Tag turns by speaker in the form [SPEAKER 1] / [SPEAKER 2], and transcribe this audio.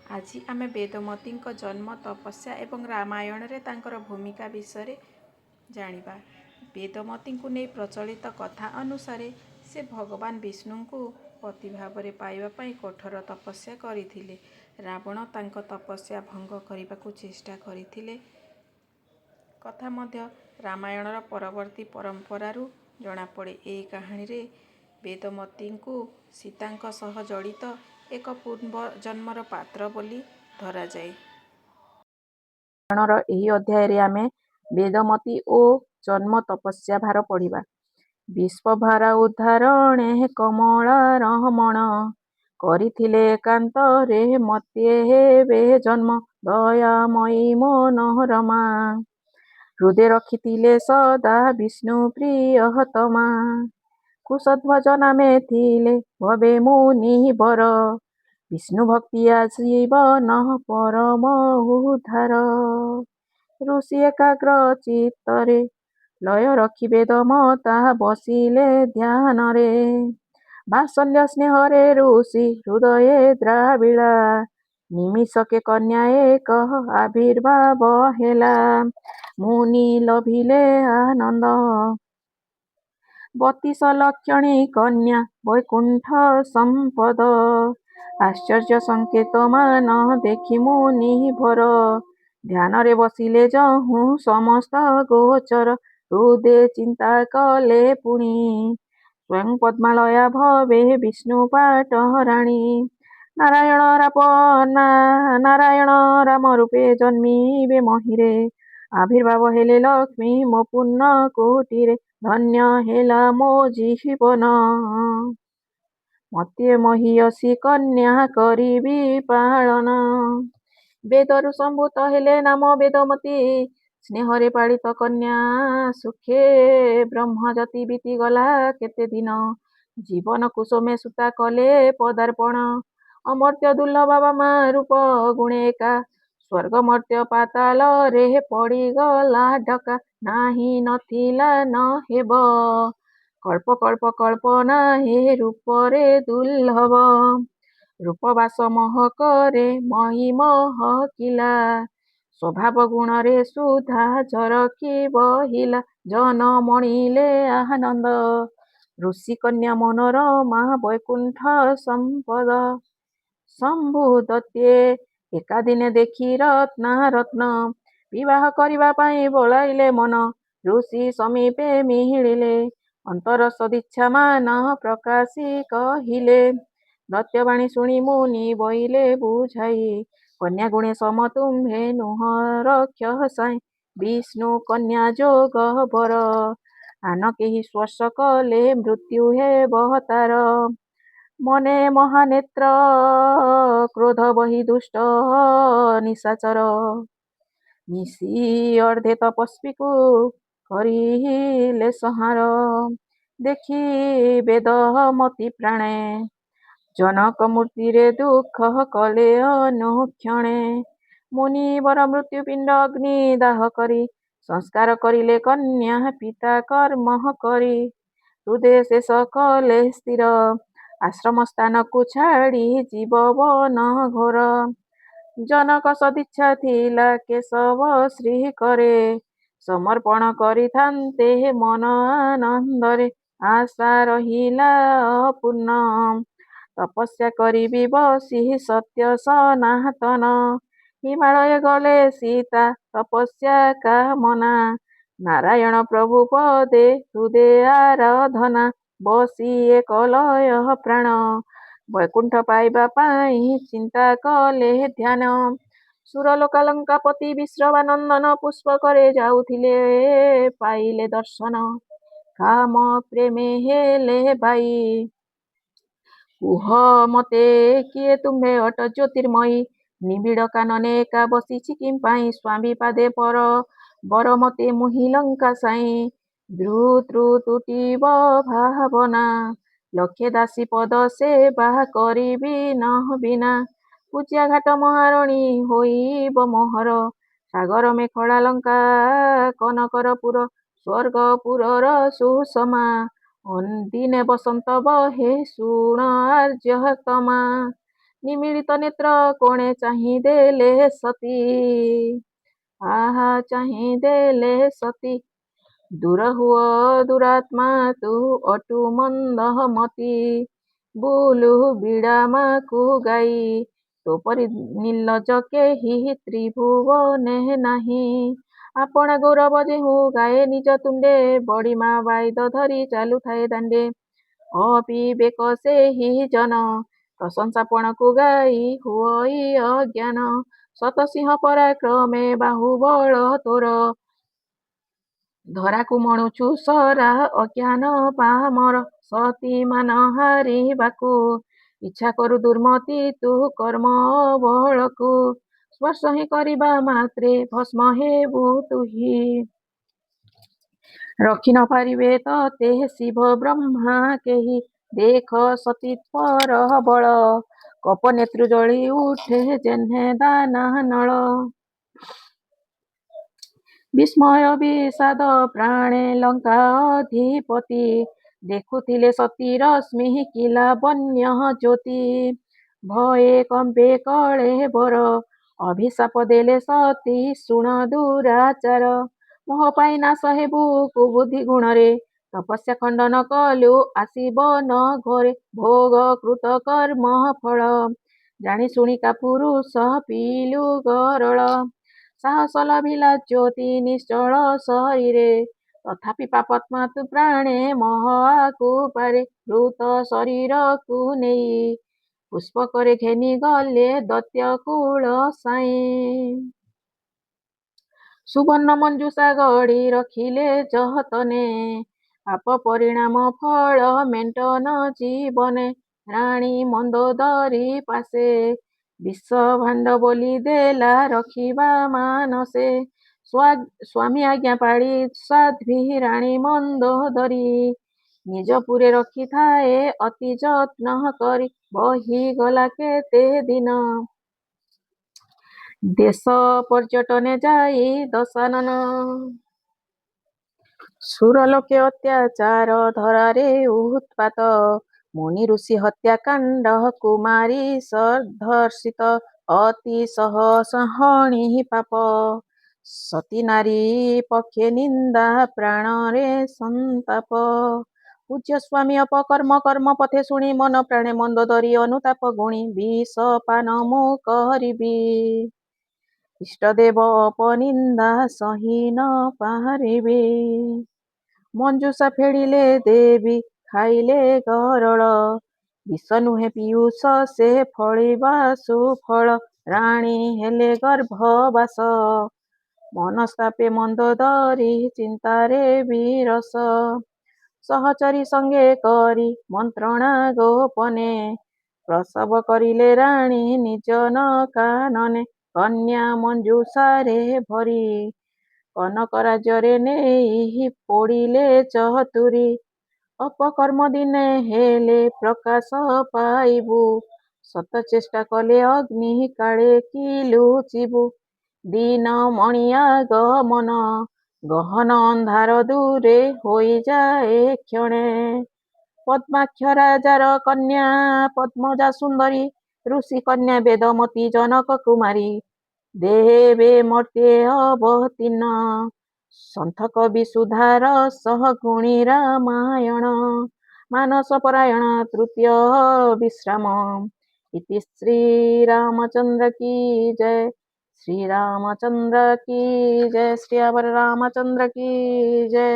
[SPEAKER 1] ଆଜି ଆମେ ବେଦମତୀଙ୍କ ଜନ୍ମ, ତପସ୍ୟା ଏବଂ ରାମାୟଣରେ ତାଙ୍କର ଭୂମିକା ବିଷୟରେ ଜାଣିବା। ବେଦମତୀଙ୍କୁ ନେଇ ପ୍ରଚଳିତ କଥା ଅନୁସାରେ ସେ ଭଗବାନ ବିଷ୍ଣୁଙ୍କୁ ପତି ଭାବରେ ପାଇବା ପାଇଁ କଠୋର ତପସ୍ୟା କରିଥିଲେ। ରାବଣ ତାଙ୍କ ତପସ୍ୟା ଭଙ୍ଗ କରିବାକୁ ଚେଷ୍ଟା କରିଥିଲେ କଥା ମଧ୍ୟ ରାମାୟଣର ପରବର୍ତ୍ତୀ ପରମ୍ପରାରୁ ଜଣାପଡ଼େ। ଏହି କାହାଣୀରେ ବେଦମତୀଙ୍କୁ ସୀତାଙ୍କ ସହ ଜଡ଼ିତ ଏକ ପୂର୍ବଜନ୍ମର ପାତ୍ର ବୋଲି ଧରାଯାଏ।
[SPEAKER 2] ରାମାୟଣର ଏହି ଅଧ୍ୟାୟରେ ଆମେ ବେଦମତୀ ଓ ଜନ୍ମ ତପସ୍ୟା ଭାର ପଢ଼ିବା। ବିଶ୍ୱଭାର ଉଦ୍ଧାରଣେ କମଳା ରମଣ କରିଥିଲେ ଏକାନ୍ତରେ ମତେ ହେବେ ଜନ୍ମ ଦୟାମୟୀ ମନୋରମା ହୃଦେ ରଖିଥିଲେ ସଦା ବିଷ୍ଣୁ ପ୍ରିୟତମା କୁଶଧ୍ୱଜ ନାମେ ଥିଲେ ଭବେ ମୁନି ବର ବିଷ୍ଣୁ ଭକ୍ତି ଆଜୀବନ ପରମ ଉଦ୍ଧାର ଋଷି ଏକାଗ୍ର ଚିତ୍ତରେ ଲୟ ରଖି ବେଦମତା ବସିଲେ ଧ୍ୟାନରେ ବାତ୍ସଲ୍ୟ ସ୍ନେହରେ ଋଷି ହୃଦୟେ ଦ୍ରାବିଳା ନିମିଷକେ କନ୍ୟା ଏକ ଆବିର୍ଭାବ ହେଲା ମୁନି ଲଭିଲେ ଆନନ୍ଦ ବତିଶ ଲକ୍ଷଣୀ କନ୍ୟା ବୈକୁଣ୍ଠ ସମ୍ପଦ ଆଶ୍ଚର୍ଯ୍ୟ ସଂକେତ ମାନ ଦେଖି ମୁନି ଭର ଧ୍ୟାନରେ ବସିଲେ ଯହୁଁ ସମସ୍ତ ଗୋଚର ହୃଦେ ଚିନ୍ତା କଲେ ପୁଣି ସ୍ୱୟଂ ପଦ୍ମାଳୟା ଭବେ ବିଷ୍ଣୁ ପାଟରାଣୀ ନାରାୟଣ ରାମ ରୂପେ ଜନ୍ମିବେ ମହୀରେ ଆବିର୍ଭାବ ହେଲେ ଲକ୍ଷ୍ମୀ ମୋ ପୂର୍ଣ୍ଣ କୋଟିରେ ଧନ୍ୟ ହେଲା ମୋ ଜୀବନ ମତେ ମହୀୟସୀ କନ୍ୟା କରିବି ପାଳନ ବେଦରୁ ସମ୍ଭୂତ ହେଲେ ନାମ ବେଦମତୀ ସ୍ନେହରେ ପାଳିତ କନ୍ୟା ସୁଖେ ବ୍ରହ୍ମଜତି ବିତିଗଲା କେତେ ଦିନ ଜୀବନ କୁସୁମେ ସୂତା କଲେ ପଦାର୍ପଣ ଅମର୍ତ୍ୟ ଦୁର୍ଲଭ ବାମା ରୂପ ଗୁଣେ ଏକା ସ୍ୱର୍ଗ ମର୍ତ୍ତ୍ୟ ପାତାଳରେ ପଡ଼ିଗଲା ଡକା ନାହିଁ ନଥିଲା ନ ହେବ କଳ୍ପ କଳ୍ପ କଳ୍ପନା ହେ ରୂପରେ ଦୁର୍ଲଭ ରୂପବାସ ମହକରେ ମହୀ ମହକିଲା ସ୍ୱଭାବ ଗୁଣରେ ସୁଧା ଝରକି ବହିଲା ଜନମଣିଲେ ଆନନ୍ଦ ଋଷି କନ୍ୟା ମନୋରମା ବୈକୁଣ୍ଠ ସମ୍ପଦ ଶମ୍ଭୁ ଦତ୍ତେ ଏକାଦିନେ ଦେଖି ରତ୍ନ ବିବାହ କରିବା ପାଇଁ ବୋଳାଇଲେ ମନ ଋଷି ସମୀପେ ମିଳିଲେ ଅନ୍ତର ସଦିଚ୍ଛା ମାନ ପ୍ରକାଶି କହିଲେ ଦୈତ୍ୟବାଣୀ ଶୁଣି ମୁନି ବଇଲେ ବୁଝାଇ କନ୍ୟା ଗୁଣେ ସମ ତୁମ୍ଭେ ନୁହ ରକ୍ଷ ସାଇ ବିଷ୍ଣୁ କନ୍ୟା ଯୋଗ ବର ଆନ କେହି ସ୍ପର୍ଶ କଲେ ମୃତ୍ୟୁ ହେବ ତାର ମନେ ମହାନେତ୍ର କ୍ରୋଧ ବହି ଦୁଷ୍ଟ ନିଶାଚର ମିଶି ଅର୍ଦ୍ଧେ ତପସ୍ୱୀକୁ କରିଲେ ସଂହାର ଦେଖି ବେଦମତୀ ପ୍ରାଣେ ଜନକ ମୂର୍ତ୍ତିରେ ଦୁଃଖ କଲେ ଅନୁକ୍ଷଣେ ମୁନିବର ମୃତ୍ୟୁ ପିଣ୍ଡ ଅଗ୍ନି ଦାହ କରି ସଂସ୍କାର କରିଲେ କନ୍ୟା ପିତା କର୍ମ କରି ହୃଦେ ଶେଷ କଲେ ସ୍ଥିର ଆଶ୍ରମ ସ୍ଥାନକୁ ଛାଡ଼ି ଯିବ ବନ ଘୋର ଜନକ ସଦିଚ୍ଛା ଥିଲା କେଶବ ଶ୍ରୀ କରେ ସମର୍ପଣ କରିଥାନ୍ତେ ମନ ଆନନ୍ଦରେ ଆଶା ରହିଲା ଅପୂର୍ଣ୍ଣ ତପସ୍ୟା କରିବି ବସି ସତ୍ୟ ସନାତନ ହିମାଳୟ ଗଲେ ସୀତା ତପସ୍ୟା କାମନା ନାରାୟଣ ପ୍ରଭୁ ପଦେ ହୃଦେ ଆରାଧନା ବସିଏ କଲୟ ପ୍ରାଣ ବୈକୁଣ୍ଠ ପାଇବା ପାଇଁ ଚିନ୍ତା କଲେ ଧ୍ୟାନ ସୁରଲୋକାଲଙ୍କାପତି ବିଶ୍ରବାନନ୍ଦନ ପୁଷ୍ପକରେ ଯାଉଥିଲେ ପାଇଲେ ଦର୍ଶନ କାମ ପ୍ରେମେ ହେଲେ ବାଇ କୁହ ମତେ କିଏ ତୁମ୍ଭେ ଅଟ ଜ୍ୟୋତିର୍ମୟୀ ନିବିଡ଼ କାନନେ ଏକା ବସିଛି କିମ୍ପାଇଁ ସ୍ୱାମୀ ପାଦେ ପର ବର ମତେ ମୁହିଁ ଲଙ୍କା ସାଇ ଧୃ ତୁଟିବ ଭାବନା ଲକ୍ଷେ ଦାସୀ ପଦ ସେବା କରିବି ନ ବିନା ପୂଜ୍ୟା ଘାଟ ମହାରଣୀ ହୋଇବ ମୋହର ସାଗର ମେଖଳା ଲଙ୍କା କନକର ପୁର ସ୍ୱର୍ଗପୁରର ସୁଷମା ଦିନେ ବସନ୍ତ ବହେ ଶୁଣ ଆର୍ଯ୍ୟତମା ନିମିଳିତ ନେତ୍ର କୋଣେ ଚାହିଁ ଦେଲେ ସତୀ। ଆହା ଚାହିଁ ଦେଲେ ସତୀ। ଦୂର ହୁଅ ଦୁରାତ୍ମା ତୁ ଅଟୁ ମନ୍ଦମତି। ବୁଲୁ ବିଡ଼ାମାକୁ ଗାଇ ତୋପରି ନିର୍ଲଜ କେହି ତ୍ରିଭୁବନେ ନାହିଁ। ଆପଣା ଗୌରବ ଯେହୁ ଗାଏ ନିଜ ତୁଣ୍ଡେ ବଡ଼ିମା ବାଇଦ ଧରି ଚାଲୁଥାଏ ଦାଣ୍ଡେ। ଅବିବେକ ସେହି ଜନ ପ୍ରଶଂସାପଣକୁ ଗାଇ ହୁଅଇ ଅଜ୍ଞାନ। ଶତ ସିଂହ ପରାକ୍ରମେ ବାହୁବଳ ତୋର ଧରାକୁ ମଣୁଛୁ ସରା ଅଜ୍ଞାନ ପାମର। ସତୀ ମାନ ହାରିବାକୁ ଇଚ୍ଛା କରୁ ଦୁର୍ମତି ତୁ କର୍ମ ବଳକୁ। ସ୍ପର୍ଶ ହିଁ କରିବା ମାତ୍ରେ ଭସ୍ମ ହେବୁ ତୁହି। ରଖି ନ ପାରିବେ ତତେ ଶିବ ବ୍ରହ୍ମା କେହି। ଦେଖ ସତୀତ୍ୱର ବଳ କପ ନେତ୍ରୁ ଜଳି ଉଠେ ଯେହ୍ନେ ଦାନାନଳ। ବିସ୍ମୟ ବିଷାଦ ପ୍ରାଣେ ଲଙ୍କା ଅଧିପତି। ଦେଖୁଥିଲେ ସତୀ ରଶ୍ମି କି ଲାବଣ୍ୟ ଜ୍ୟୋତି। ଭୟେ କମ୍ପେ କଳେବର ଅଭିଶାପ ଦେଲେ ସତୀ ଶୁଣ ଦୁରାଚାର। ମୋହ ପାଇ ନାଶ ହେବୁ କୁବୁଦ୍ଧି ଗୁଣରେ ତପସ୍ୟା ଖଣ୍ଡନ କଲୁ ଆସିବ ନ ଘୋରେ। ଭୋଗ କୃତ କର୍ମ ଫଳ ଜାଣି ଶୁଣି କାପୁରୁଷ ପିଇଲୁ ଗରଳ। ସାହସ ଲଭିଲା ଜ୍ୟୋତି ନିଶ୍ଚଳ ଶରୀରେ ତଥାପି ପାପାତ୍ମା ତୁ ପ୍ରାଣେ ମୋହ ଆକୁ ପାରେ। ମୃତ ଶରୀରକୁ ନେଇ ପୁଷ୍ପକରେ ଘେନି ଗଲେ ଦୈତ୍ୟ କୁଳ ସାଇଁ। ସୁବର୍ଣ୍ଣ ମଞ୍ଜୁଷା ଗଢ଼ି ରଖିଲେ ଯତନେ ପାପ ପରିଣାମ ଫଳ ମେଣ୍ଟନ ଜୀବନେ। ରାଣୀ ମନ୍ଦୋଦରୀ ପାଶେ ବିଷ ଭାଣ୍ଡ ବୋଲି ଦେଲା ରଖିବା ମାନସେ। ସ୍ୱାମୀ ଆଜ୍ଞା ପାଳି ସାଧ୍ୱୀ ରାଣୀ ମନ୍ଦୋଦରୀ ନିଜପୁରେ ରଖିଥାଏ ଅତି ଯତ୍ନ କରି। ବହିଗଲା କେତେ ଦିନ ଦେଶ ପର୍ଯ୍ୟଟନେ ଯାଇ ଦଶାନନ। ସୁରଲୋକେ ଅତ୍ୟାଚାର ଧରାରେ ଉତ୍ପାତ ମୁନି ଋଷି ହତ୍ୟାକାଣ୍ଡ କୁମାରୀ ସର୍ଦ୍ଧର୍ଷିତ। ଅତି ସହସହଣୀ ପାପ ସତୀ ନାରୀ ପକ୍ଷେ ନିନ୍ଦା ପ୍ରାଣରେ ସନ୍ତାପ। ପୂଜ୍ୟ ସ୍ୱାମୀ ଅପକର୍ମ କର୍ମ ପଥେ ଶୁଣି ମନ ପ୍ରାଣେ ମନ୍ଦୋଦରୀ ଅନୁତାପ ଗୁଣି। ବିଷ ପାନ ମୁଁ କରିବି ଇଷ୍ଟଦେବ ଅପନିନ୍ଦା ସହି ନ ପାରିବି। ମଞ୍ଜୁଷା ଫେଡ଼ିଲେ ଦେବୀ ଖାଇଲେ ଗରଳ ବିଷ ନୁହେଁ ପିୟୁଷ ସେ ଫଳିବା ସୁଫଳ। ରାଣୀ ହେଲେ ଗର୍ଭବାସ ମନସ୍ତାପେ ମନ୍ଦୋଦରୀ ଚିନ୍ତାରେ ବିରସ। ସହଚରୀ ସଙ୍ଗେ କରି ମନ୍ତ୍ରଣା ଗୋପନେ ପ୍ରସବ କରିଲେ ରାଣୀ ନିଜ ନ କାନନେ। କନ୍ୟା ମଞ୍ଜୁଷାରେ ଭରି କନକ ରାଜ୍ୟରେ ନେଇ ପୋଡ଼ିଲେ ଚତୁରୀ। ଅପକର୍ମ ଦିନେ ହେଲେ ପ୍ରକାଶ ପାଇବୁ ଶତ ଚେଷ୍ଟା କଲେ ଅଗ୍ନି କାଳେ କି ଲୁଚିବୁ। ଦିନ ମଣି ଆଗମନ ଗହନ ଅନ୍ଧାର ଦୂରେ ହୋଇଯାଏ କ୍ଷଣେ। ପଦ୍ମାକ୍ଷ ରାଜାର କନ୍ୟା ପଦ୍ମଜା ସୁନ୍ଦରୀ ଋଷି କନ୍ୟା ବେଦମତୀ ଜନକ କୁମାରୀ ଦେବେ ମର୍ତ୍ତ୍ୟରେ ଅବତୀର୍ଣ୍ଣ। ସନ୍ଥ କବି ସୁଧା ରସ ଗୁଣି ରାମାୟଣ ମାନସ ପରାୟଣ ତୃତୀୟ ବିଶ୍ରାମ। ଇତି ଶ୍ରୀରାମଚନ୍ଦ୍ର କି ଜୟ। ଶ୍ରୀରାମଚନ୍ଦ୍ର କି ଜୟ। ଶ୍ରୀ ରାମଚନ୍ଦ୍ର କି ଜୟ।